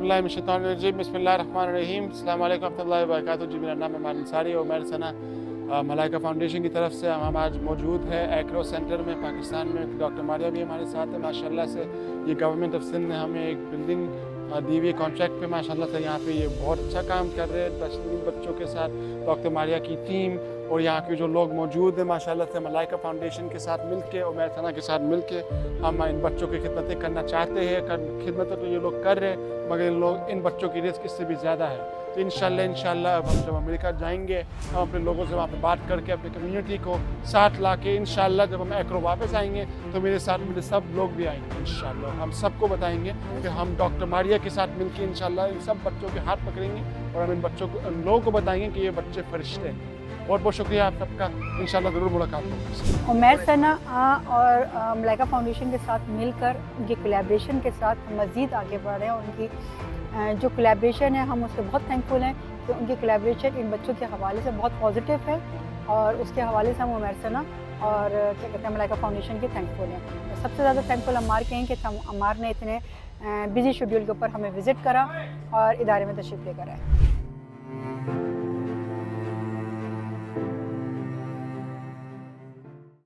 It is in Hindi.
औज़ुबिल्लाहिमिनश्शैतानिर्रजीम बिस्मिल्लाहिर्रहमानिर्रहीम अस्सलाम वालेकुम रहमतुल्लाहि व बरकातुहू। जी, मेरा नाम है मान अंसारी और मेरे सना मलाइका फाउंडेशन की तरफ से हम आज मौजूद है एक्रो सेंटर में पाकिस्तान में। डॉक्टर मारिया भी हमारे साथ है माशाल्लाह से। ये गवर्नमेंट ऑफ सिंध ने हमें एक बिल्डिंग दी हुई है कॉन्ट्रैक्ट पे माशाल्लाह से। यहाँ पे ये बहुत अच्छा काम कर रहे हैं बच्चों के साथ डॉक्टर मारिया की टीम और यहाँ के जो लोग मौजूद हैं माशाल्लाह से। मलाइका फाउंडेशन के साथ मिलके और मेरे सना के साथ मिलके हम इन बच्चों की खिदमतें करना चाहते हैं। खिदमतें तो ये लोग कर रहे हैं मगर इन बच्चों की रिस्क इससे भी ज़्यादा है। तो इंशाल्लाह अब हम जब अमेरिका जाएंगे हम अपने लोगों से वहाँ पे बात करके अपनी कम्युनिटी को साथ ला के इंशाल्लाह जब हम एक्रो वापस आएंगे तो मेरे साथ मेरे सब लोग भी आएंगे। इंशाल्लाह हम सबको बताएंगे कि हम डॉक्टर मारिया के साथ मिलके इंशाल्लाह इन सब बच्चों के हाथ पकड़ेंगे और हम इन बच्चों को इन लोगों को बताएंगे कि ये बच्चे फरिश्ते हैं। बहुत बहुत शुक्रिया आप सबका। इंशाल्लाह ज़रूर मुलाकात होगी। उमैर सना और मलाइका फाउंडेशन के साथ मिलकर उनके कोलैबोरेशन के साथ हम मज़ीद आगे बढ़ रहे हैं। उनकी जो कोलैबोरेशन है हम उससे बहुत थैंकफुल हैं कि उनकी कोलैबोरेशन इन बच्चों के हवाले से बहुत पॉजिटिव है और उसके हवाले से हम उमैर सना और क्या कहते हैं मलाइका फाउंडेशन के थैंकफुल हैं। सबसे ज़्यादा थैंकफुल अम्मार के हैं कि अम्मार ने इतने बिजी शेड्यूल के ऊपर हमें विज़िट करा और इदारे में तशरीफ़ लेकर आए।